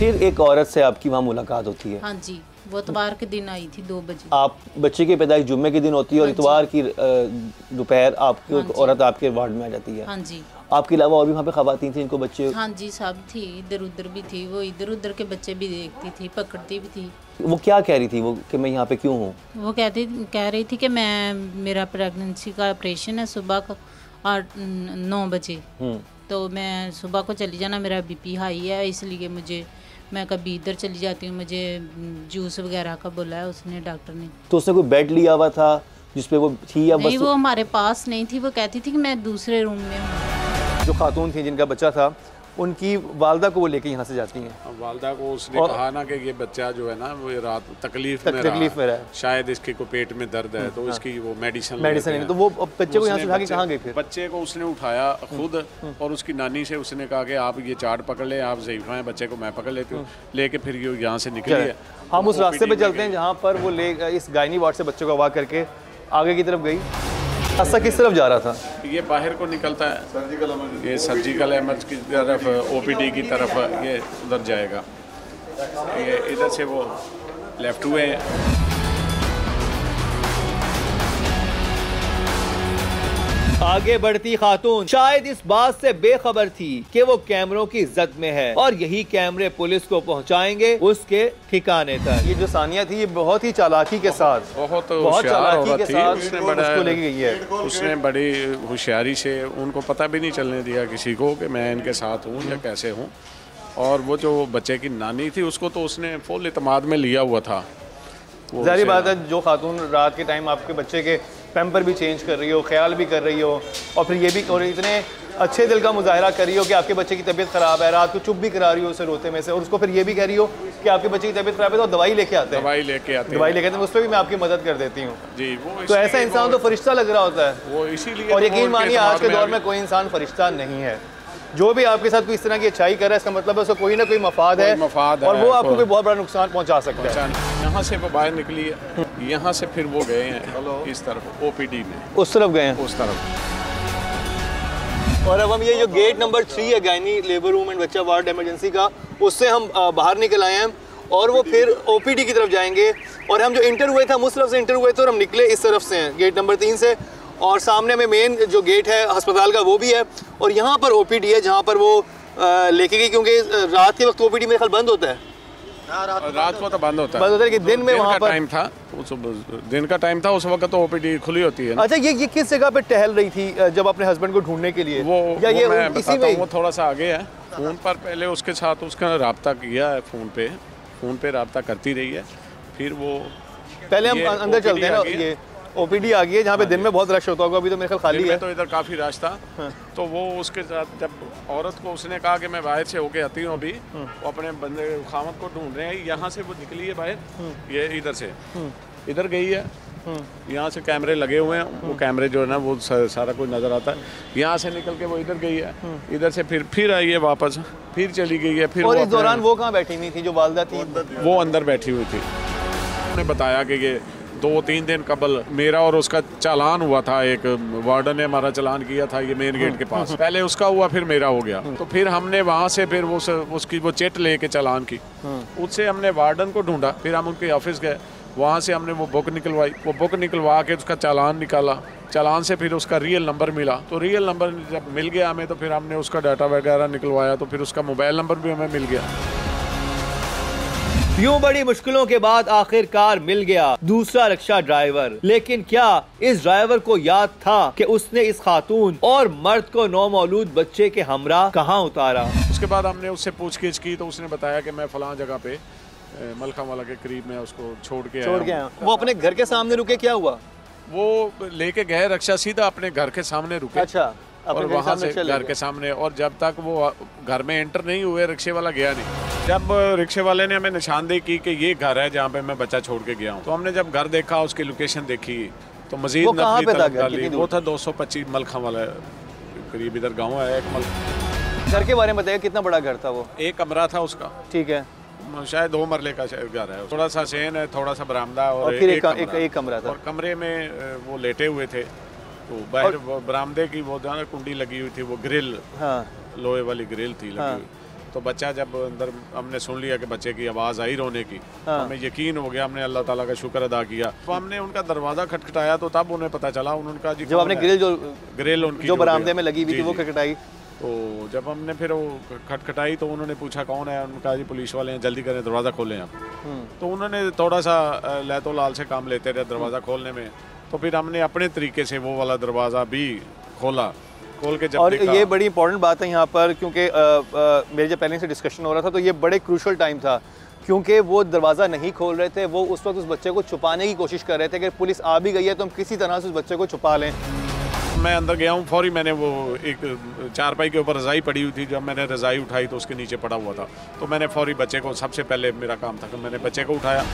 फिर एक औरत से आपकी वहाँ मुलाकात होती है? हाँ जी, वो इतवार के दिन आई थी 2 बजे। आप बच्चे की पैदाइश जुम्मे के दिन होती है और इतवार की दोपहर आपकी औरत आपके वार्ड में आ जाती है? हाँ जी। आपके अलावा और भी वहाँ पे खवातीन थी इनको बच्चे? हाँ जी, सब थी, इधर उधर भी थी, वो इधर उधर के बच्चे भी देखती थी, पकड़ती भी थी। वो क्या कह रही थी वो कि मैं यहाँ पे क्यों हूँ? वो कह रही थी कि मेरा प्रेगनेंसी का ऑपरेशन है सुबह को 9 बजे, तो मैं सुबह को चली जाना, मेरा बीपी हाई है, इसलिए मैं कभी इधर चली जाती हूँ, मुझे जूस वगैरह का बोला है उसने, डॉक्टर ने। तो उसने कोई बेड लिया हुआ था जिसपे वो थी या नहीं, बस? वो हमारे पास नहीं थी, वो कहती थी कि मैं दूसरे रूम में हूँ। जो खातून थी जिनका बच्चा था, उनकी वालदा को वो लेके यहाँ से जाती हैं। वालदा को उसने कहा ना कि ये बच्चा जो है ना वो रात तकलीफ में रहा, शायद इसके को पेट में दर्द है, तो इसकी वो मेडिसिन तो वो बच्चे को यहाँ से उठा के कहाँ गए फिर? बच्चे को उसने उठाया खुद और उसकी नानी से उसने कहा कि आप ये चार्ट पकड़ ले, आप ज़ईफ़ा हैं, बच्चे को मैं पकड़ लेती हूँ, लेके फिर ये यहाँ से निकली है। हम उस रास्ते पे चलते हैं जहाँ पर वो इस गायनी वार्ड से बच्चों को अगवा करके आगे की तरफ गई। हादसा किस तरफ जा रहा था? ये बाहर को निकलता है, ये सर्जिकल एमर्ज की तरफ, ओपीडी की तरफ, ये उधर जाएगा, ये इधर से वो लेफ्ट हुए हैं। आगे बढ़ती खातून शायद इस बात से बेखबर थी कि वो कैमरों की जद में है और यही कैमरे पुलिस को पहुंचाएंगे उसके ठिकाने तक। ये जो सानिया थी ये बहुत ही चालाकी के साथ, बहुत चालाकी के साथ उसको लेके गई है। उसने बड़ी होशियारी से, उनको पता भी नहीं चलने दिया किसी को कि मैं इनके साथ हूँ या कैसे हूँ। और वो जो बच्चे की नानी थी उसको तो उसने फुल इत्मीनान में लिया हुआ था। जाहिर बात है, जो खातून रात के टाइम आपके बच्चे के पैम्पर भी चेंज कर रही हो, ख्याल भी कर रही हो, और फिर ये भी और इतने अच्छे दिल का मुजाहरा कर रही हो कि आपके बच्चे की तबीयत ख़राब है, रात को चुप भी करा रही हो उसे रोते में से, और उसको फिर ये भी कह रही हो कि आपके बच्चे की तबीयत ख़राब है तो दवाई लेके आते हैं, दवाई लेके आते हैं, उस पर भी मैं आपकी मदद कर देती हूँ जी। वो तो ऐसा इंसान तो फरिश्ता लग रहा होता है वो, इसीलिए। और यकीन मानिए आज के दौर में कोई इंसान फरिश्ता नहीं है। जो भी आपके साथ कोई इस तरह की अच्छाई कर रहा है, इसका मतलब है उसको कोई ना कोई मफाद है और वो आपको कोई बहुत बड़ा नुकसान पहुंचा सकता है। यहाँ से वो बाहर निकली है, यहाँ से फिर वो गए हैं इस तरफ ओपीडी में, उस तरफ गए हैं, उस तरफ। और अब हम ये जो गेट नंबर 3 है गायनी लेबर रूम एंड बच्चा वार्ड इमरजेंसी का, उससे हम बाहर निकल आए हैं और वो फिर ओपीडी की तरफ जाएंगे। और हम जो इंटर हुए थे हम उस तरफ से इंटर हुए थे और हम निकले इस तरफ से हैं, गेट नंबर 3 से। और सामने में मेन जो गेट है अस्पताल का वो भी है और यहाँ पर ओपीडी है जहाँ पर वो लेके गई, क्योंकि रात के वक्त ओपीडी मेरे ख्याल बंद होता है। रात को तो बंद होता है कि दिन में वहाँ पर टाइम था, दिन का टाइम था, उस वक्त तो ओपीडी खुली होती है। अच्छा, ये किस जगह पे टहल रही थी जब अपने हस्बैंड को ढूंढने के लिए? मैं बताता हूँ, वो थोड़ा सा आगे है। फ़ोन पर पहले उसके साथ उसका रब्ता किया है, फ़ोन पे रब्ता करती रही है। फिर वो पहले हम अंदर चलते हैं ना, ये ओपीडी आ गई है जहाँ पे दिन में बहुत रश होता होगा, अभी तो मेरे ख्याल खाली है। तो इधर काफ़ी रश था। तो वो उसके साथ जब औरत को उसने कहा कि मैं बाहर से होके आती हूँ अभी, वो अपने बंदे खामद को ढूंढ रहे हैं, यहाँ से वो निकली है बाहर, ये इधर से इधर गई है, यहाँ से कैमरे लगे हुए हैं, वो कैमरे जो है ना वो सारा कुछ नज़र आता है। यहाँ से निकल के वो इधर गई है, इधर से फिर आई है वापस, फिर चली गई है। फिर और इस दौरान वो कहाँ बैठी हुई थी जो वालदा थी? वो अंदर बैठी हुई थी। उन्होंने बताया कि ये 2-3 दिन कबल मेरा और उसका चालान हुआ था, एक वार्डन ने हमारा चालान किया था ये मेन गेट के पास, पहले उसका हुआ फिर मेरा हो गया। तो फिर हमने वहाँ से फिर उसकी वो चिट लेके चालान की, उससे हमने वार्डन को ढूंढा, फिर हम उनके ऑफिस गए, वहाँ से हमने वो बुक निकलवाई, वो बुक निकलवा के उसका चालान निकाला, चालान से फिर उसका रियल नंबर मिला, तो रियल नंबर जब मिल गया हमें तो फिर हमने उसका डाटा वगैरह निकलवाया, तो फिर उसका मोबाइल नंबर भी हमें मिल गया। यूं बड़ी मुश्किलों के बाद आखिरकार मिल गया दूसरा रिक्शा ड्राइवर। लेकिन क्या इस ड्राइवर को याद था कि उसने इस खातून और मर्द को नौमौलूद बच्चे के हमरा कहाँ उतारा? उसके बाद हमने उससे पूछगिछ की तो उसने बताया कि मैं फलां जगह पे मलखा वाला के करीब में उसको छोड़ के आया। वो अपने घर के सामने रुके? क्या हुआ? वो लेके गए रिक्शा, सीधा अपने घर के सामने रुके। अच्छा, और वहाँ से घर के सामने, और जब तक वो घर में एंटर नहीं हुए रिक्शे वाला गया नहीं। जब रिक्शे वाले ने हमें निशानदेही की कि ये घर है जहाँ पे मैं बच्चा छोड़ के गया हूँ, तो हमने जब घर देखा, उसकी लोकेशन देखी, तो मजीद नफली तलब डाली। वो था 225 मलखा वाला करीब, इधर गाँव है एक मलखा। घर के बारे में बताइए, कितना बड़ा घर था वो? एक कमरा था उसका। ठीक है, शायद 2 मरले का घर है, थोड़ा सा सेन है, थोड़ा सा बरामदा और फिर एक कमरा था। और कमरे में वो लेटे हुए थे, तो बाहर बरामदे की वो कुंडी लगी हुई थी, वो ग्रिल, हाँ, लोहे वाली ग्रिल थी लगी हुई, तो बच्चा जब अंदर हमने सुन लिया कि बच्चे की आवाज़ आई रोने की, तो हमें यकीन हो गया, हमने अल्लाह ताला का शुक्र अदा किया। तो हमने उनका दरवाज़ा खटखटाया तो तब उन्हें पता चला, उनका जी जब आपने ग्रिल उनकी जो बरामदे में लगी हुई थी वो खटखटाई, तो जब हमने फिर वो खटखटाई तो उन्होंने पूछा कौन है, उनका जी पुलिस वाले हैं, जल्दी करें दरवाज़ा खोलें आप। तो उन्होंने थोड़ा सा लहतो लाल से काम लेते रहे दरवाज़ा खोलने में, तो फिर हमने अपने तरीके से वो वाला दरवाज़ा भी खोला, खोल के जब और ये बड़ी इंपॉर्टेंट बात है यहाँ पर, क्योंकि मेरे जब पहले से डिस्कशन हो रहा था तो ये बड़े क्रूशल टाइम था, क्योंकि वो दरवाज़ा नहीं खोल रहे थे, वो उस वक्त उस बच्चे को छुपाने की कोशिश कर रहे थे कि पुलिस आ भी गई है तो हम किसी तरह से उस बच्चे को छुपा लें। मैं अंदर गया हूँ, फौरी मैंने वो एक चारपाई के ऊपर रज़ाई पड़ी हुई थी, जब मैंने रज़ाई उठाई तो उसके नीचे पड़ा हुआ था, तो मैंने फौरी बच्चे को, सबसे पहले मेरा काम था कि मैंने बच्चे को उठाया।